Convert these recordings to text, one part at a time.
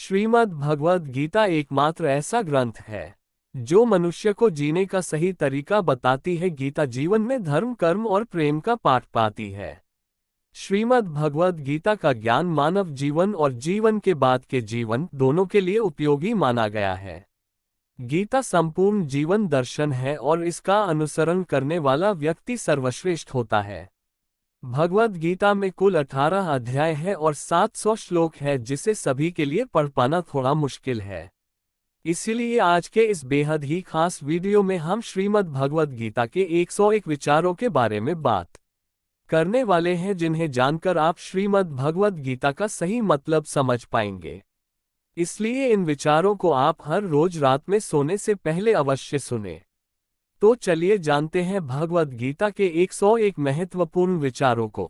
श्रीमद् भगवद गीता एकमात्र ऐसा ग्रंथ है जो मनुष्य को जीने का सही तरीका बताती है। गीता जीवन में धर्म, कर्म और प्रेम का पाठ पाती है। श्रीमद् भगवद गीता का ज्ञान मानव जीवन और जीवन के बाद के जीवन दोनों के लिए उपयोगी माना गया है। गीता संपूर्ण जीवन दर्शन है और इसका अनुसरण करने वाला व्यक्ति सर्वश्रेष्ठ होता है। भगवद गीता में कुल 18 अध्याय है और 700 श्लोक है, जिसे सभी के लिए पढ़ पाना थोड़ा मुश्किल है। इसीलिए आज के इस बेहद ही खास वीडियो में हम श्रीमद् भगवद गीता के 101 विचारों के बारे में बात करने वाले हैं, जिन्हें जानकर आप श्रीमद् भगवद गीता का सही मतलब समझ पाएंगे। इसलिए इन विचारों को आप हर रोज रात में सोने से पहले अवश्य सुने। तो चलिए जानते हैं भगवद गीता के 101 महत्वपूर्ण विचारों को।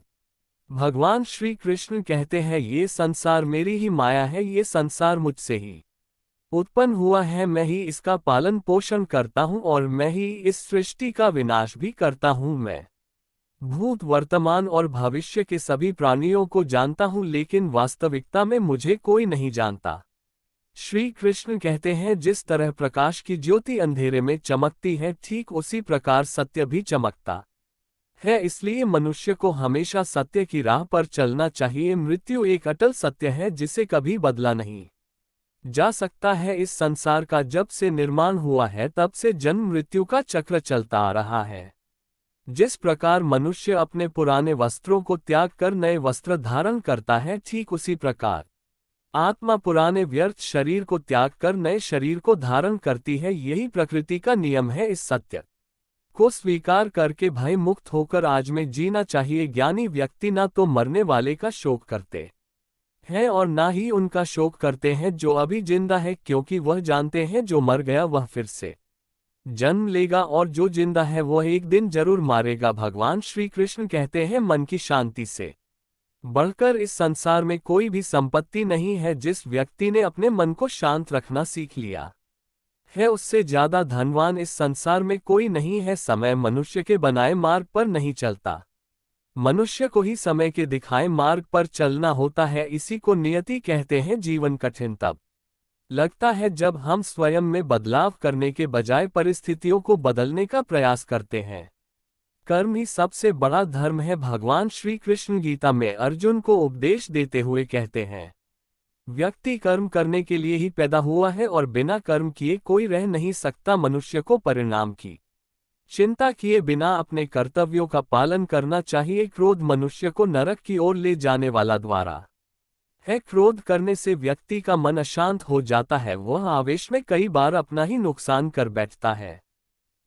भगवान श्री कृष्ण कहते हैं, ये संसार मेरी ही माया है, ये संसार मुझसे ही उत्पन्न हुआ है, मैं ही इसका पालन पोषण करता हूँ और मैं ही इस सृष्टि का विनाश भी करता हूँ। मैं भूत, वर्तमान और भविष्य के सभी प्राणियों को जानता हूँ, लेकिन वास्तविकता में मुझे कोई नहीं जानता। श्री कृष्ण कहते हैं, जिस तरह प्रकाश की ज्योति अंधेरे में चमकती है, ठीक उसी प्रकार सत्य भी चमकता है। इसलिए मनुष्य को हमेशा सत्य की राह पर चलना चाहिए। मृत्यु एक अटल सत्य है जिसे कभी बदला नहीं जा सकता है। इस संसार का जब से निर्माण हुआ है तब से जन्म मृत्यु का चक्र चलता आ रहा है। जिस प्रकार मनुष्य अपने पुराने वस्त्रों को त्याग कर नए वस्त्र धारण करता है, ठीक उसी प्रकार आत्मा पुराने व्यर्थ शरीर को त्याग कर नए शरीर को धारण करती है। यही प्रकृति का नियम है। इस सत्य को स्वीकार करके भय मुक्त होकर आज में जीना चाहिए। ज्ञानी व्यक्ति ना तो मरने वाले का शोक करते हैं और ना ही उनका शोक करते हैं जो अभी जिंदा है, क्योंकि वह जानते हैं जो मर गया वह फिर से जन्म लेगा और जो जिंदा है वह एक दिन जरूर मारेगा। भगवान श्री कृष्ण कहते हैं, मन की शांति से बढ़कर इस संसार में कोई भी संपत्ति नहीं है। जिस व्यक्ति ने अपने मन को शांत रखना सीख लिया है, उससे ज्यादा धनवान इस संसार में कोई नहीं है। समय मनुष्य के बनाए मार्ग पर नहीं चलता, मनुष्य को ही समय के दिखाए मार्ग पर चलना होता है। इसी को नियति कहते हैं। जीवन कठिन तब लगता है जब हम स्वयं में बदलाव करने के बजाय परिस्थितियों को बदलने का प्रयास करते हैं। कर्म ही सबसे बड़ा धर्म है। भगवान श्री कृष्ण गीता में अर्जुन को उपदेश देते हुए कहते हैं, व्यक्ति कर्म करने के लिए ही पैदा हुआ है और बिना कर्म किए कोई रह नहीं सकता। मनुष्य को परिणाम की चिंता किए बिना अपने कर्तव्यों का पालन करना चाहिए। क्रोध मनुष्य को नरक की ओर ले जाने वाला द्वारा है। क्रोध करने से व्यक्ति का मन अशांत हो जाता है, वह आवेश में कई बार अपना ही नुकसान कर बैठता है।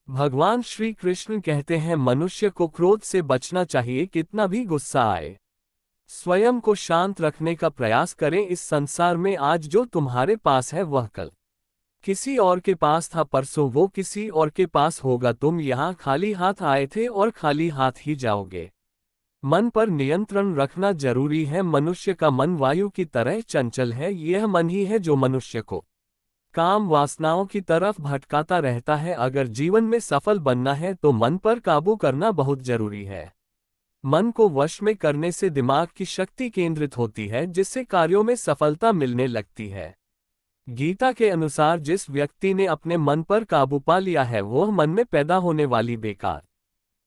भगवान श्री कृष्ण कहते हैं, मनुष्य को क्रोध से बचना चाहिए, कितना भी गुस्सा आए स्वयं को शांत रखने का प्रयास करें। इस संसार में आज जो तुम्हारे पास है वह कल किसी और के पास था, परसों वो किसी और के पास होगा। तुम यहाँ खाली हाथ आए थे और खाली हाथ ही जाओगे। मन पर नियंत्रण रखना जरूरी है। मनुष्य का मन वायु की तरह चंचल है। यह मन ही है जो मनुष्य को काम वासनाओं की तरफ भटकाता रहता है। अगर जीवन में सफल बनना है तो मन पर काबू करना बहुत जरूरी है। मन को वश में करने से दिमाग की शक्ति केंद्रित होती है, जिससे कार्यों में सफलता मिलने लगती है। गीता के अनुसार जिस व्यक्ति ने अपने मन पर काबू पा लिया है, वह मन में पैदा होने वाली बेकार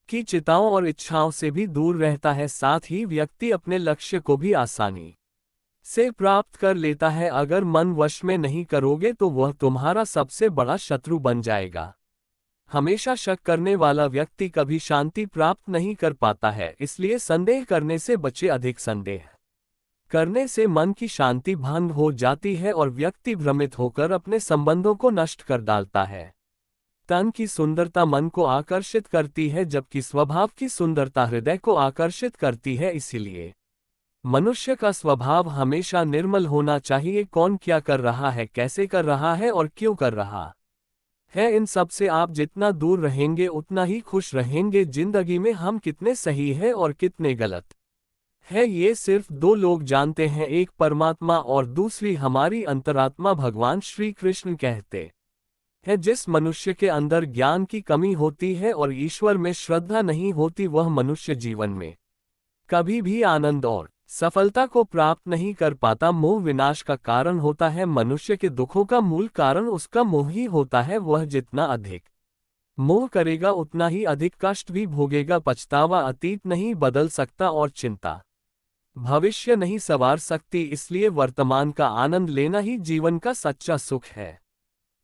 की चिंताओं और इच्छाओं से भी दूर रहता है। साथ ही व्यक्ति अपने लक्ष्य को भी आसानी से प्राप्त कर लेता है। अगर मन वश में नहीं करोगे तो वह तुम्हारा सबसे बड़ा शत्रु बन जाएगा। हमेशा शक करने वाला व्यक्ति कभी शांति प्राप्त नहीं कर पाता है। इसलिए संदेह करने से बचे। अधिक संदेह करने से मन की शांति भंग हो जाती है और व्यक्ति भ्रमित होकर अपने संबंधों को नष्ट कर डालता है। तन की सुंदरता मन को आकर्षित करती है, जबकि स्वभाव की सुंदरता हृदय को आकर्षित करती है। इसीलिए मनुष्य का स्वभाव हमेशा निर्मल होना चाहिए। कौन क्या कर रहा है, कैसे कर रहा है और क्यों कर रहा है, इन सब से आप जितना दूर रहेंगे उतना ही खुश रहेंगे। जिंदगी में हम कितने सही हैं और कितने गलत है, ये सिर्फ दो लोग जानते हैं, एक परमात्मा और दूसरी हमारी अंतरात्मा। भगवान श्री कृष्ण कहते हैं, जिस मनुष्य के अंदर ज्ञान की कमी होती है और ईश्वर में श्रद्धा नहीं होती, वह मनुष्य जीवन में कभी भी आनंद और सफलता को प्राप्त नहीं कर पाता मोह विनाश का कारण होता है। मनुष्य के दुखों का मूल कारण उसका मोह ही होता है। वह जितना अधिक मोह करेगा उतना ही अधिक कष्ट भी भोगेगा। पछतावा अतीत नहीं बदल सकता और चिंता भविष्य नहीं संवार सकती, इसलिए वर्तमान का आनंद लेना ही जीवन का सच्चा सुख है।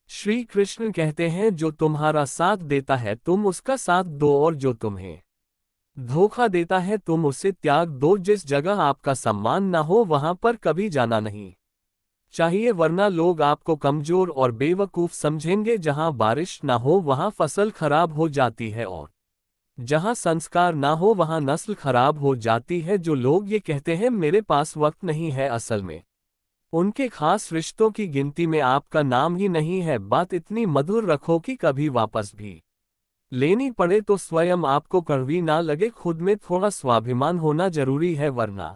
श्री कृष्ण कहते हैं, जो तुम्हारा साथ देता है तुम उसका साथ दो, और जो तुम्हें धोखा देता है तुम उसे त्याग दो। जिस जगह आपका सम्मान न हो वहां पर कभी जाना नहीं चाहिए, वरना लोग आपको कमजोर और बेवकूफ समझेंगे। जहां बारिश न हो वहां फसल खराब हो जाती है, और जहां संस्कार ना हो वहां नस्ल खराब हो जाती है। जो लोग ये कहते हैं मेरे पास वक्त नहीं है, असल में उनके खास रिश्तों की गिनती में आपका नाम ही नहीं है। बात इतनी मधुर रखो कि कभी वापस भी लेनी पड़े तो स्वयं आपको कड़वी ना लगे। खुद में थोड़ा स्वाभिमान होना जरूरी है, वरना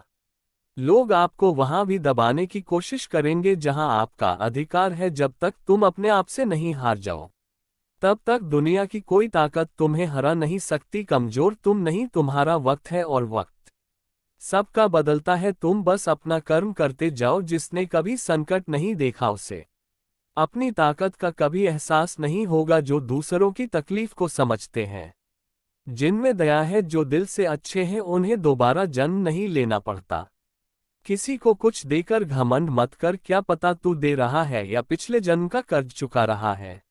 लोग आपको वहां भी दबाने की कोशिश करेंगे जहां आपका अधिकार है। जब तक तुम अपने आप से नहीं हार जाओ तब तक दुनिया की कोई ताकत तुम्हें हरा नहीं सकती। कमजोर तुम नहीं, तुम्हारा वक्त है, और वक्त सबका बदलता है। तुम बस अपना कर्म करते जाओ। जिसने कभी संकट नहीं देखा उसे अपनी ताकत का कभी एहसास नहीं होगा। जो दूसरों की तकलीफ को समझते हैं, जिनमें दया है, जो दिल से अच्छे हैं, उन्हें दोबारा जन्म नहीं लेना पड़ता। किसी को कुछ देकर घमंड मत कर, क्या पता तू दे रहा है या पिछले जन्म का कर्ज चुका रहा है।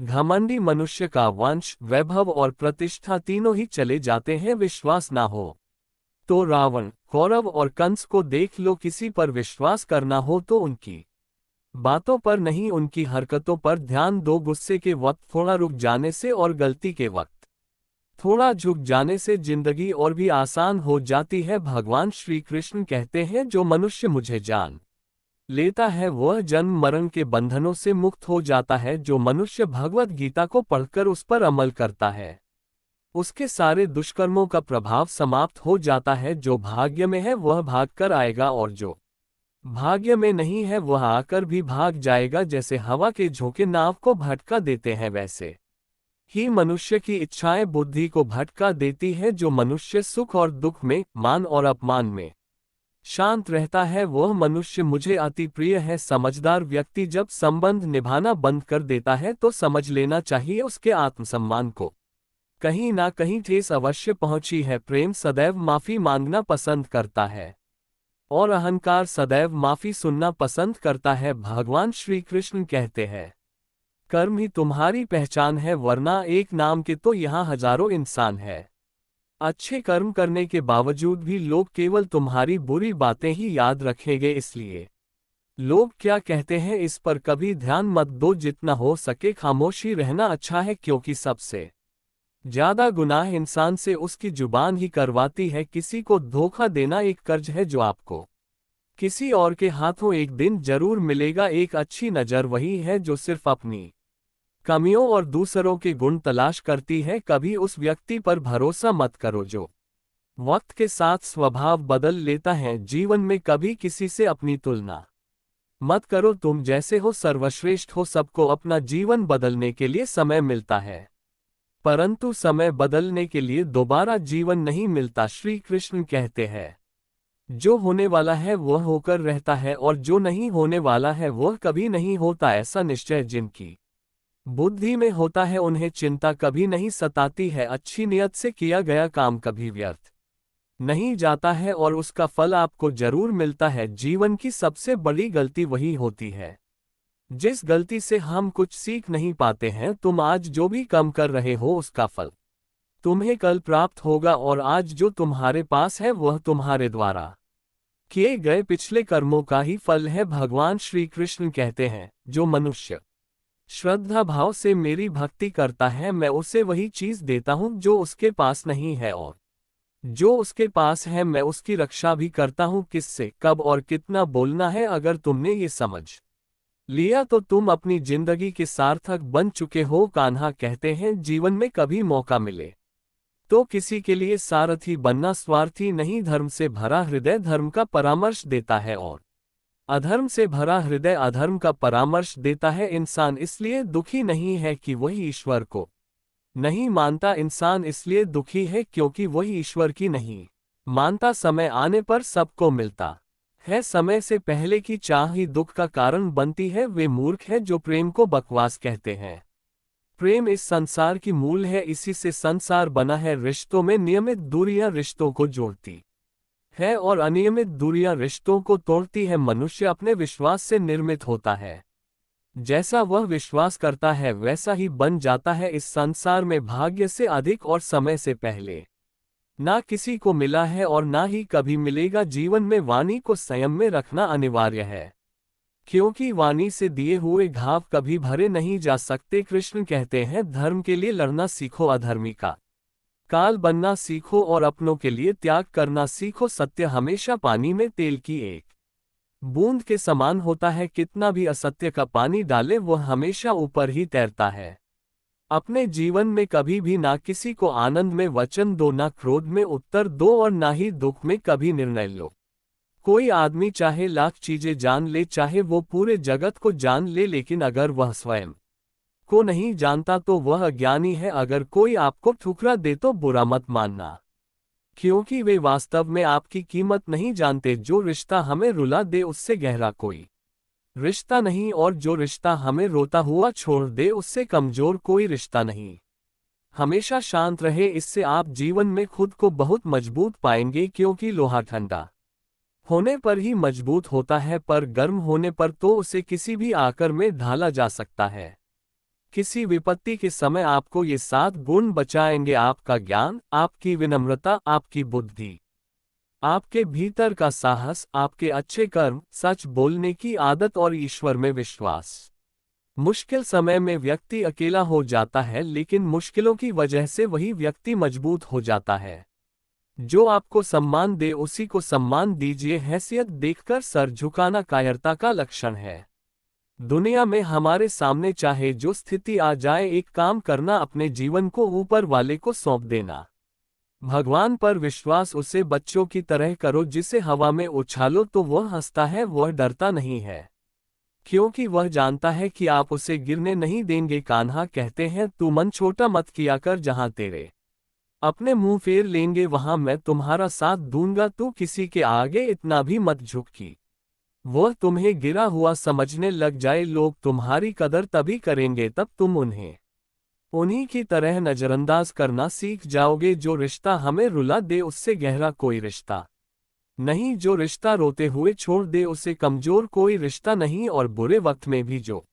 घमंडी मनुष्य का वंश, वैभव और प्रतिष्ठा तीनों ही चले जाते हैं। विश्वास ना हो तो रावण, कौरव और कंस को देख लो। किसी पर विश्वास करना हो तो उनकी बातों पर नहीं, उनकी हरकतों पर ध्यान दो। गुस्से के वक्त थोड़ा रुक जाने से और गलती के वक्त थोड़ा झुक जाने से जिंदगी और भी आसान हो जाती है। भगवान श्री कृष्ण कहते हैं, जो मनुष्य मुझे जान लेता है वह जन्म मरण के बंधनों से मुक्त हो जाता है। जो मनुष्य भगवत गीता को पढ़कर उस पर अमल करता है उसके सारे दुष्कर्मों का प्रभाव समाप्त हो जाता है। जो भाग्य में है वह भाग कर आएगा, और जो भाग्य में नहीं है वह आकर भी भाग जाएगा। जैसे हवा के झोंके नाव को भटका देते हैं, वैसे ही मनुष्य की इच्छाएं बुद्धि को भटका देती है। जो मनुष्य सुख और दुख में, मान और अपमान में शांत रहता है वह मनुष्य मुझे अति प्रिय है। समझदार व्यक्ति जब संबंध निभाना बंद कर देता है तो समझ लेना चाहिए उसके आत्मसम्मान को कहीं ना कहीं ठेस अवश्य पहुंची है। प्रेम सदैव माफी मांगना पसंद करता है, और अहंकार सदैव माफी सुनना पसंद करता है। भगवान श्री कृष्ण कहते हैं, कर्म ही तुम्हारी पहचान है, वरना एक नाम के तो यहाँ हजारों इंसान है। अच्छे कर्म करने के बावजूद भी लोग केवल तुम्हारी बुरी बातें ही याद रखेंगे, इसलिए लोग क्या कहते हैं इस पर कभी ध्यान मत दो। जितना हो सके खामोशी रहना अच्छा है, क्योंकि सबसे ज्यादा गुनाह इंसान से उसकी जुबान ही करवाती है। किसी को धोखा देना एक कर्ज है जो आपको किसी और के हाथों एक दिन जरूर मिलेगा। एक अच्छी नजर वही है जो सिर्फ अपनी कमियों और दूसरों के गुण तलाश करती है। कभी उस व्यक्ति पर भरोसा मत करो जो वक्त के साथ स्वभाव बदल लेता है। जीवन में कभी किसी से अपनी तुलना मत करो, तुम जैसे हो सर्वश्रेष्ठ हो। सबको अपना जीवन बदलने के लिए समय मिलता है, परंतु समय बदलने के लिए दोबारा जीवन नहीं मिलता। श्री कृष्ण कहते हैं, जो होने वाला है वह होकर रहता है, और जो नहीं होने वाला है वह कभी नहीं होता। ऐसा निश्चय जिनकी बुद्धि में होता है उन्हें चिंता कभी नहीं सताती है। अच्छी नियत से किया गया काम कभी व्यर्थ नहीं जाता है, और उसका फल आपको जरूर मिलता है। जीवन की सबसे बड़ी गलती वही होती है जिस गलती से हम कुछ सीख नहीं पाते हैं। तुम आज जो भी कम कर रहे हो उसका फल तुम्हें कल प्राप्त होगा, और आज जो तुम्हारे पास है वह तुम्हारे द्वारा किए गए पिछले कर्मों का ही फल है। भगवान श्री कृष्ण कहते हैं, जो मनुष्य श्रद्धा भाव से मेरी भक्ति करता है मैं उसे वही चीज देता हूँ जो उसके पास नहीं है, और जो उसके पास है मैं उसकी रक्षा भी करता हूँ। किससे, कब और कितना बोलना है, अगर तुमने ये समझ लिया तो तुम अपनी जिंदगी के सार्थक बन चुके हो। कान्हा कहते हैं, जीवन में कभी मौका मिले तो किसी के लिए सारथी बनना स्वार्थी नहीं। धर्म से भरा हृदय धर्म का परामर्श देता है, और अधर्म से भरा हृदय अधर्म का परामर्श देता है। इंसान इसलिए दुखी नहीं है कि वही ईश्वर को नहीं मानता, इंसान इसलिए दुखी है क्योंकि वही ईश्वर की नहीं मानता समय आने पर सबको मिलता है, समय से पहले की चाह ही दुख का कारण बनती है। वे मूर्ख हैं जो प्रेम को बकवास कहते हैं। प्रेम इस संसार की मूल है, इसी से संसार बना है। रिश्तों में नियमित दूरियां रिश्तों को जोड़ती है और अनियमित दूरियां रिश्तों को तोड़ती है। मनुष्य अपने विश्वास से निर्मित होता है। जैसा वह विश्वास करता है वैसा ही बन जाता है। इस संसार में भाग्य से अधिक और समय से पहले ना किसी को मिला है और ना ही कभी मिलेगा। जीवन में वाणी को संयम में रखना अनिवार्य है, क्योंकि वाणी से दिए हुए घाव कभी भरे नहीं जा सकते। कृष्ण कहते हैं, धर्म के लिए लड़ना सीखो, अधर्मी का काल बनना सीखो और अपनों के लिए त्याग करना सीखो। सत्य हमेशा पानी में तेल की एक बूंद के समान होता है। कितना भी असत्य का पानी डाले वह हमेशा ऊपर ही तैरता है। अपने जीवन में कभी भी ना किसी को आनंद में वचन दो, ना क्रोध में उत्तर दो और ना ही दुख में कभी निर्णय लो। कोई आदमी चाहे लाख चीजें जान ले, चाहे वो पूरे जगत को जान ले, लेकिन अगर वह स्वयं को नहीं जानता तो वह अज्ञानी है। अगर कोई आपको ठुकरा दे तो बुरा मत मानना, क्योंकि वे वास्तव में आपकी कीमत नहीं जानते। जो रिश्ता हमें रुला दे उससे गहरा कोई रिश्ता नहीं, और जो रिश्ता हमें रोता हुआ छोड़ दे उससे कमजोर कोई रिश्ता नहीं। हमेशा शांत रहे, इससे आप जीवन में खुद को बहुत मजबूत पाएंगे, क्योंकि लोहा ठंडा होने पर ही मजबूत होता है, पर गर्म होने पर तो उसे किसी भी आकर में ढाला जा सकता है। किसी विपत्ति के समय आपको ये 7 गुण बचाएंगे: आपका ज्ञान, आपकी विनम्रता, आपकी बुद्धि, आपके भीतर का साहस, आपके अच्छे कर्म, सच बोलने की आदत और ईश्वर में विश्वास। मुश्किल समय में व्यक्ति अकेला हो जाता है, लेकिन मुश्किलों की वजह से वही व्यक्ति मजबूत हो जाता है। जो आपको सम्मान दे उसी को सम्मान दीजिए। हैसियत देखकर सर झुकाना कायरता का लक्षण है। दुनिया में हमारे सामने चाहे जो स्थिति आ जाए, एक काम करना, अपने जीवन को ऊपर वाले को सौंप देना। भगवान पर विश्वास उसे बच्चों की तरह करो, जिसे हवा में उछालो तो वह हंसता है, वह डरता नहीं है, क्योंकि वह जानता है कि आप उसे गिरने नहीं देंगे। कान्हा कहते हैं, तू मन छोटा मत किया कर, जहां तेरे अपने मुंह फेर लेंगे वहां मैं तुम्हारा साथ दूंगा। तू किसी के आगे इतना भी मत झुक कि वह तुम्हें गिरा हुआ समझने लग जाए। लोग तुम्हारी कदर तभी करेंगे तब तुम उन्हें उन्हीं की तरह नजरअंदाज करना सीख जाओगे। जो रिश्ता हमें रुला दे उससे गहरा कोई रिश्ता नहीं, जो रिश्ता रोते हुए छोड़ दे उसे कमजोर कोई रिश्ता नहीं, और बुरे वक्त में भी जो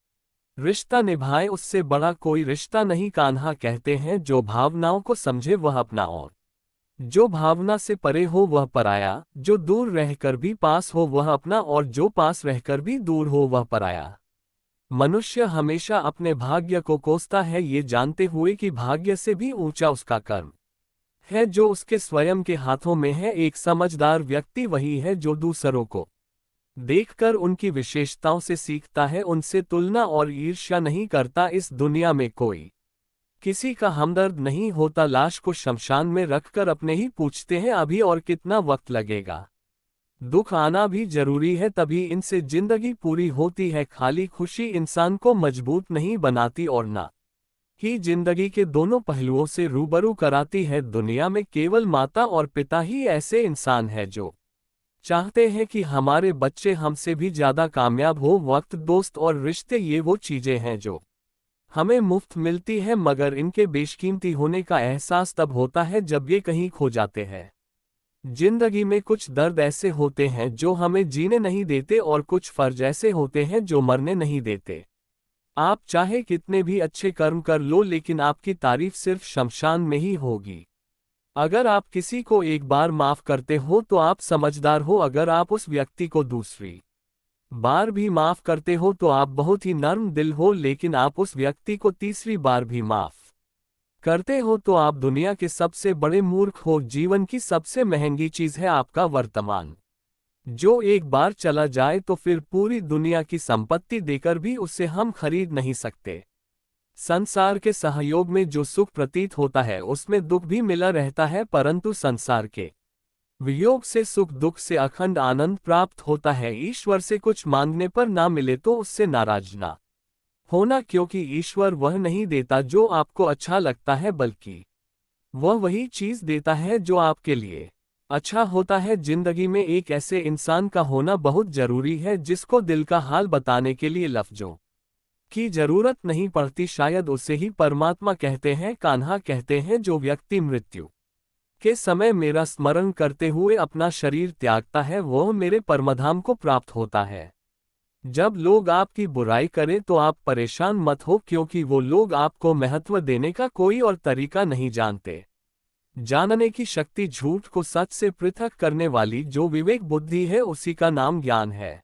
रिश्ता निभाए उससे बड़ा कोई रिश्ता नहीं। कान्हा कहते हैं, जो भावनाओं को समझे वह अपना, और जो भावना से परे हो वह पराया। जो दूर रहकर भी पास हो वह अपना, और जो पास रहकर भी दूर हो वह पराया। मनुष्य हमेशा अपने भाग्य को कोसता है, ये जानते हुए कि भाग्य से भी ऊंचा उसका कर्म है जो उसके स्वयं के हाथों में है। एक समझदार व्यक्ति वही है जो दूसरों को देखकर उनकी विशेषताओं से सीखता है, उनसे तुलना और ईर्ष्या नहीं करता। इस दुनिया में कोई किसी का हमदर्द नहीं होता। लाश को शमशान में रखकर अपने ही पूछते हैं, अभी और कितना वक्त लगेगा। दुख आना भी जरूरी है, तभी इनसे जिंदगी पूरी होती है। खाली खुशी इंसान को मजबूत नहीं बनाती और ना ही जिंदगी के दोनों पहलुओं से रूबरू कराती है। दुनिया में केवल माता और पिता ही ऐसे इंसान हैं जो चाहते हैं कि हमारे बच्चे हमसे भी ज्यादा कामयाब हो। वक्त, दोस्त और रिश्ते ये वो चीजें हैं जो हमें मुफ्त मिलती है, मगर इनके बेशकीमती होने का एहसास तब होता है जब ये कहीं खो जाते हैं। जिंदगी में कुछ दर्द ऐसे होते हैं जो हमें जीने नहीं देते, और कुछ फर्ज ऐसे होते हैं जो मरने नहीं देते। आप चाहे कितने भी अच्छे कर्म कर लो, लेकिन आपकी तारीफ सिर्फ शमशान में ही होगी। अगर आप किसी को एक बार माफ करते हो तो आप समझदार हो। अगर आप उस व्यक्ति को दूसरी बार भी माफ करते हो तो आप बहुत ही नर्म दिल हो। लेकिन आप उस व्यक्ति को तीसरी बार भी माफ करते हो तो आप दुनिया के सबसे बड़े मूर्ख हो। जीवन की सबसे महंगी चीज है आपका वर्तमान, जो एक बार चला जाए तो फिर पूरी दुनिया की संपत्ति देकर भी उसे हम खरीद नहीं सकते। संसार के सहयोग में जो सुख प्रतीत होता है उसमें दुख भी मिला रहता है, परंतु संसार के वियोग से सुख दुख से अखंड आनंद प्राप्त होता है। ईश्वर से कुछ मांगने पर ना मिले तो उससे नाराज ना होना, क्योंकि ईश्वर वह नहीं देता जो आपको अच्छा लगता है, बल्कि वह वही चीज देता है जो आपके लिए अच्छा होता है जिंदगी में एक ऐसे इंसान का होना बहुत जरूरी है जिसको दिल का हाल बताने के लिए लफ्जों की जरूरत नहीं पड़ती। शायद उसे ही परमात्मा कहते हैं। कान्हा कहते हैं, जो व्यक्ति मृत्यु के समय मेरा स्मरण करते हुए अपना शरीर त्यागता है वह मेरे परमधाम को प्राप्त होता है। जब लोग आपकी बुराई करें तो आप परेशान मत हो, क्योंकि वो लोग आपको महत्व देने का कोई और तरीका नहीं जानते। जानने की शक्ति झूठ को सच से पृथक करने वाली जो विवेक बुद्धि है उसी का नाम ज्ञान है।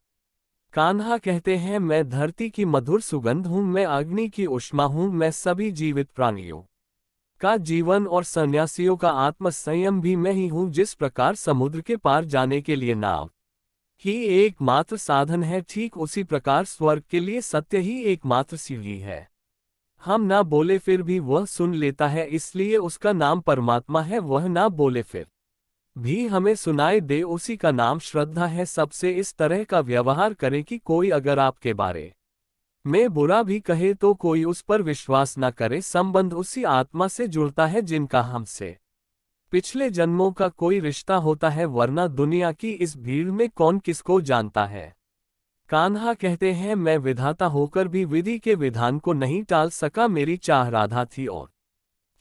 कान्हा कहते हैं, मैं धरती की मधुर सुगंध हूँ, मैं अग्नि की ऊष्मा हूँ, मैं सभी जीवित प्राणियों का जीवन और सन्यासियों का आत्म संयम भी मैं ही हूँ। जिस प्रकार समुद्र के पार जाने के लिए नाव ही एकमात्र साधन है, ठीक उसी प्रकार स्वर्ग के लिए सत्य ही एकमात्र सीढ़ी है। हम ना बोले फिर भी वह सुन लेता है, इसलिए उसका नाम परमात्मा है। वह ना बोले फिर भी हमें सुनाई दे, उसी का नाम श्रद्धा है। सबसे इस तरह का व्यवहार करें कि कोई अगर आपके बारे में बुरा भी कहे तो कोई उस पर विश्वास न करे। संबंध उसी आत्मा से जुड़ता है जिनका हमसे पिछले जन्मों का कोई रिश्ता होता है, वरना दुनिया की इस भीड़ में कौन किसको जानता है। कान्हा कहते हैं, मैं विधाता होकर भी विधि के विधान को नहीं टाल सका। मेरी चाह राधा थी और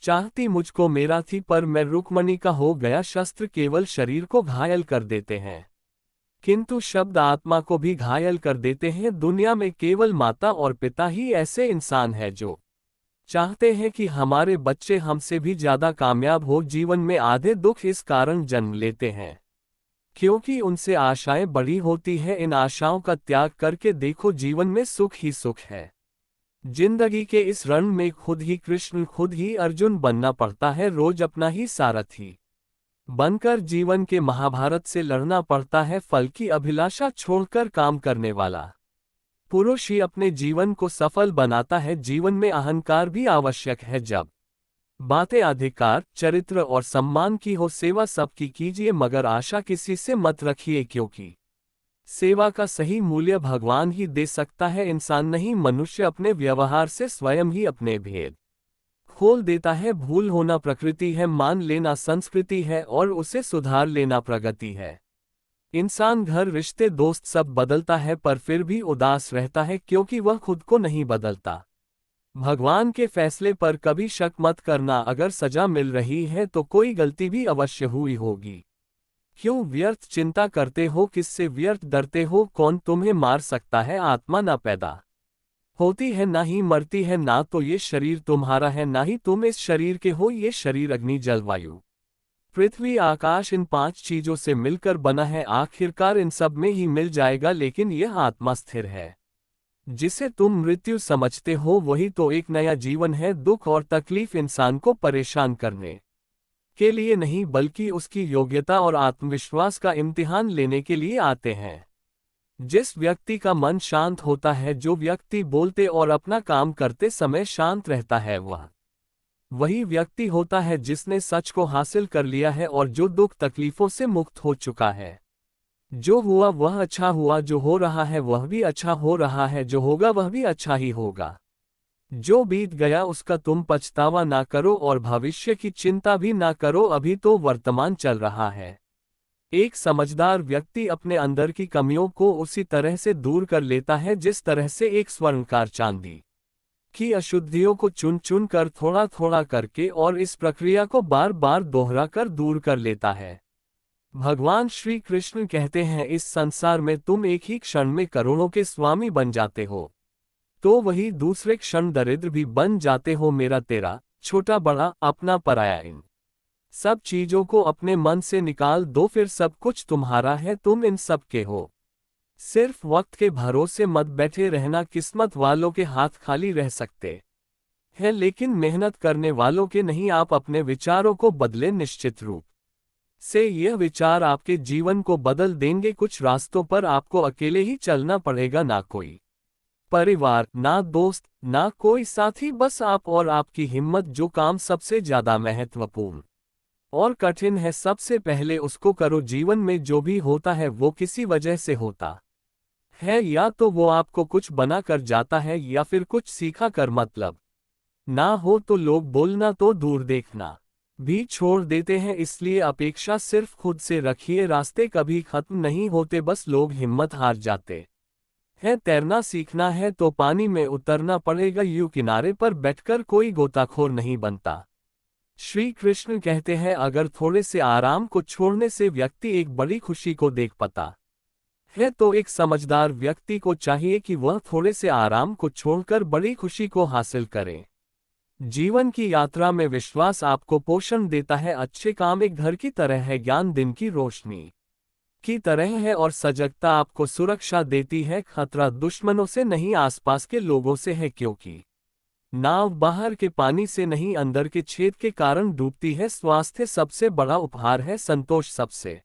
चाहती मुझको मेरा थी, पर मैं रुक्मणी का हो गया। शस्त्र केवल शरीर को घायल कर देते हैं, किंतु शब्द आत्मा को भी घायल कर देते हैं। दुनिया में केवल माता और पिता ही ऐसे इंसान हैं जो चाहते हैं कि हमारे बच्चे हमसे भी ज्यादा कामयाब हो। जीवन में आधे दुख इस कारण जन्म लेते हैं क्योंकि उनसे आशाएं बड़ी होती हैं। इन आशाओं का त्याग करके देखो, जीवन में सुख ही सुख है। जिंदगी के इस रण में खुद ही कृष्ण, खुद ही अर्जुन बनना पड़ता है। रोज अपना ही सारथी बनकर जीवन के महाभारत से लड़ना पड़ता है। फल की अभिलाषा छोड़कर काम करने वाला पुरुष ही अपने जीवन को सफल बनाता है। जीवन में अहंकार भी आवश्यक है। जब बातें अधिकार, चरित्र और सम्मान की हो, सेवा सबकी कीजिए, मगर आशा किसी से मत रखिए, क्योंकि सेवा का सही मूल्य भगवान ही दे सकता है, इंसान नहीं। मनुष्य अपने व्यवहार से स्वयं ही अपने भेद खोल देता है। भूल होना प्रकृति है, मान लेना संस्कृति है और उसे सुधार लेना प्रगति है। इंसान घर, रिश्ते, दोस्त सब बदलता है, पर फिर भी उदास रहता है क्योंकि वह खुद को नहीं बदलता। भगवान के फैसले पर कभी शक मत करना। अगर सजा मिल रही है तो कोई गलती भी अवश्य हुई होगी। क्यों व्यर्थ चिंता करते हो, किससे व्यर्थ डरते हो? कौन तुम्हें मार सकता है? आत्मा ना पैदा होती है ना ही मरती है, ना तो ये शरीर तुम्हारा है ना ही तुम इस शरीर के हो। ये शरीर अग्नि, जल, वायु, पृथ्वी, आकाश, इन 5 चीजों से मिलकर बना है। आखिरकार इन सब में ही मिल जाएगा, लेकिन यह आत्मा स्थिर है। जिसे तुम मृत्यु समझते हो वही तो एक नया जीवन है। दुख और तकलीफ इंसान को परेशान करने के लिए नहीं, बल्कि उसकी योग्यता और आत्मविश्वास का इम्तिहान लेने के लिए आते हैं। जिस व्यक्ति का मन शांत होता है, जो व्यक्ति बोलते और अपना काम करते समय शांत रहता है, वही व्यक्ति होता है जिसने सच को हासिल कर लिया है और जो दुख तकलीफों से मुक्त हो चुका है। जो हुआ वह अच्छा हुआ, जो हो रहा है वह भी अच्छा हो रहा है, जो होगा वह भी अच्छा ही होगा। जो बीत गया उसका तुम पछतावा ना करो और भविष्य की चिंता भी ना करो, अभी तो वर्तमान चल रहा है। एक समझदार व्यक्ति अपने अंदर की कमियों को उसी तरह से दूर कर लेता है जिस तरह से एक स्वर्णकार चांदी की अशुद्धियों को चुन चुन कर, थोड़ा थोड़ा करके, और इस प्रक्रिया को बार बार दोहरा कर दूर कर लेता है। भगवान श्री कृष्ण कहते हैं, इस संसार में तुम एक ही क्षण में करोड़ों के स्वामी बन जाते हो, तो वही दूसरे क्षण दरिद्र भी बन जाते हो। मेरा, तेरा, छोटा बड़ा, अपना पराया, इन सब चीजों को अपने मन से निकाल दो, फिर सब कुछ तुम्हारा है, तुम इन सब के हो। सिर्फ वक्त के भरोसे मत बैठे रहना। किस्मत वालों के हाथ खाली रह सकते हैं, लेकिन मेहनत करने वालों के नहीं। आप अपने विचारों को बदले, निश्चित रूप से यह विचार आपके जीवन को बदल देंगे। कुछ रास्तों पर आपको अकेले ही चलना पड़ेगा, ना कोई परिवार, ना दोस्त, ना कोई साथी, बस आप और आपकी हिम्मत। जो काम सबसे ज्यादा महत्वपूर्ण और कठिन है, सबसे पहले उसको करो। जीवन में जो भी होता है वो किसी वजह से होता है, या तो वो आपको कुछ बना कर जाता है या फिर कुछ सीखा कर। मतलब ना हो तो लोग बोलना तो दूर देखना, भी छोड़ देते हैं, इसलिए अपेक्षा सिर्फ खुद से रखिए। रास्ते कभी खत्म नहीं होते, बस लोग हिम्मत हार जाते हैं। तैरना सीखना है तो पानी में उतरना पड़ेगा, यूं किनारे पर बैठकर कोई गोताखोर नहीं बनता। श्री कृष्ण कहते हैं, अगर थोड़े से आराम को छोड़ने से व्यक्ति एक बड़ी खुशी को देख पाता है तो एक समझदार व्यक्ति को चाहिए कि वह थोड़े से आराम को छोड़कर बड़ी खुशी को हासिल करे। जीवन की यात्रा में विश्वास आपको पोषण देता है। अच्छे काम एक घर की तरह है, ज्ञान दिन की रोशनी की तरह है और सजगता आपको सुरक्षा देती है। खतरा दुश्मनों से नहीं, आसपास के लोगों से है, क्योंकि नाव बाहर के पानी से नहीं, अंदर के छेद के कारण डूबती है। स्वास्थ्य सबसे बड़ा उपहार है, संतोष सबसे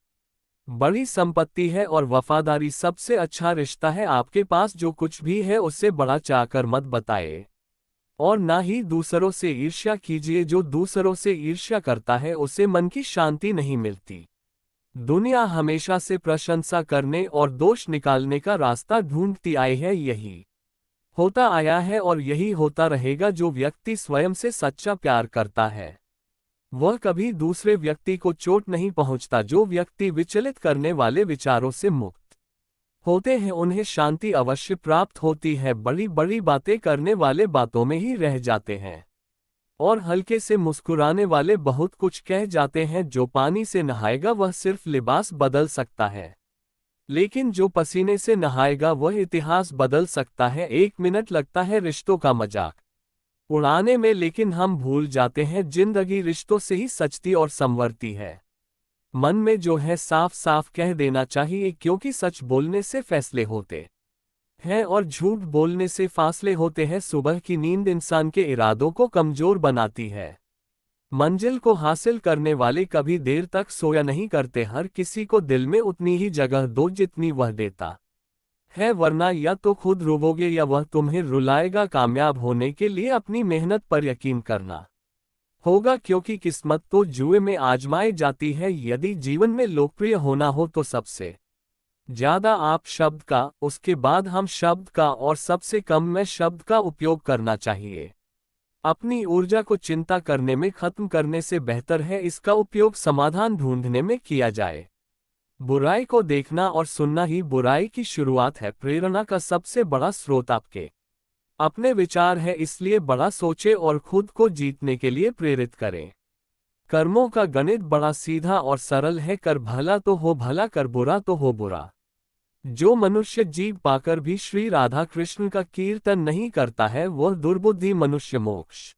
बड़ी संपत्ति है और वफादारी सबसे अच्छा रिश्ता है। आपके पास जो कुछ भी है उससे बड़ा चाहकर मत बताए और ना ही दूसरों से ईर्ष्या कीजिए। जो दूसरों से ईर्ष्या करता है उसे मन की शांति नहीं मिलती। दुनिया हमेशा से प्रशंसा करने और दोष निकालने का रास्ता ढूंढती आई है। यही होता आया है और यही होता रहेगा। जो व्यक्ति स्वयं से सच्चा प्यार करता है वह कभी दूसरे व्यक्ति को चोट नहीं पहुंचता। जो व्यक्ति विचलित करने वाले विचारों से मुक्त होते हैं उन्हें शांति अवश्य प्राप्त होती है। बड़ी बड़ी बातें करने वाले बातों में ही रह जाते हैं और हल्के से मुस्कुराने वाले बहुत कुछ कह जाते हैं। जो पानी से नहाएगा वह सिर्फ लिबास बदल सकता है, लेकिन जो पसीने से नहाएगा वह इतिहास बदल सकता है। 1 मिनट लगता है रिश्तों का मजाक उड़ाने में, लेकिन हम भूल जाते हैं जिंदगी रिश्तों से ही सचती और संवरती है। मन में जो है साफ साफ कह देना चाहिए, क्योंकि सच बोलने से फैसले होते हैं और झूठ बोलने से फासले होते हैं। सुबह की नींद इंसान के इरादों को कमजोर बनाती है। मंजिल को हासिल करने वाले कभी देर तक सोया नहीं करते। हर किसी को दिल में उतनी ही जगह दो जितनी वह देता है, वरना या तो खुद रोवोगे या वह तुम्हें रुलाएगा। कामयाब होने के लिए अपनी मेहनत पर यकीन करना होगा, क्योंकि किस्मत तो जुए में आजमाई जाती है। यदि जीवन में लोकप्रिय होना हो तो सबसे ज्यादा आप शब्द का, उसके बाद हम शब्द का और सबसे कम मैं शब्द का उपयोग करना चाहिए। अपनी ऊर्जा को चिंता करने में खत्म करने से बेहतर है इसका उपयोग समाधान ढूंढने में किया जाए। बुराई को देखना और सुनना ही बुराई की शुरुआत है। प्रेरणा का सबसे बड़ा स्रोत आपके अपने विचार है, इसलिए बड़ा सोचे और खुद को जीतने के लिए प्रेरित करें। कर्मों का गणित बड़ा सीधा और सरल है, कर भला तो हो भला, कर बुरा तो हो बुरा। जो मनुष्य जीव पाकर भी श्री राधा कृष्ण का कीर्तन नहीं करता है वह दुर्बुद्धि मनुष्य मोक्ष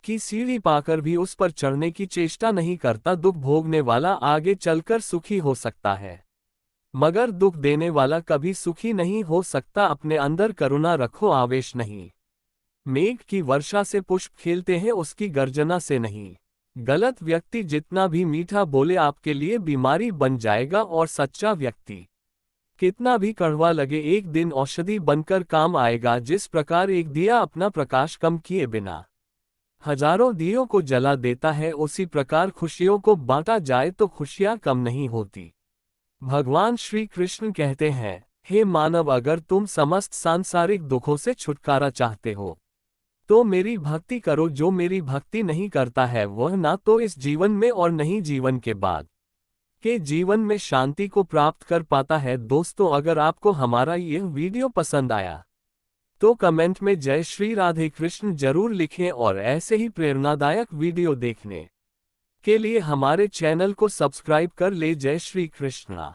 की सीढ़ी पाकर भी उस पर चढ़ने की चेष्टा नहीं करता। दुख भोगने वाला आगे चलकर सुखी हो सकता है, मगर दुख देने वाला कभी सुखी नहीं हो सकता। अपने अंदर करुणा रखो, आवेश नहीं। मेघ की वर्षा से पुष्प खिलते हैं, उसकी गर्जना से नहीं। गलत व्यक्ति जितना भी मीठा बोले आपके लिए बीमारी बन जाएगा और सच्चा व्यक्ति कितना भी कड़वा लगे एक दिन औषधि बनकर काम आएगा। जिस प्रकार एक दिया अपना प्रकाश कम किए बिना हजारों दियों को जला देता है, उसी प्रकार खुशियों को बांटा जाए तो खुशियां कम नहीं होती। भगवान श्री कृष्ण कहते हैं, हे मानव, अगर तुम समस्त सांसारिक दुखों से छुटकारा चाहते हो तो मेरी भक्ति करो। जो मेरी भक्ति नहीं करता है वह ना तो इस जीवन में और नहीं जीवन के बाद के जीवन में शांति को प्राप्त कर पाता है। दोस्तों, अगर आपको हमारा यह वीडियो पसंद आया तो कमेंट में जय श्री राधे कृष्ण जरूर लिखें और ऐसे ही प्रेरणादायक वीडियो देखने के लिए हमारे चैनल को सब्सक्राइब कर ले। जय श्री कृष्ण।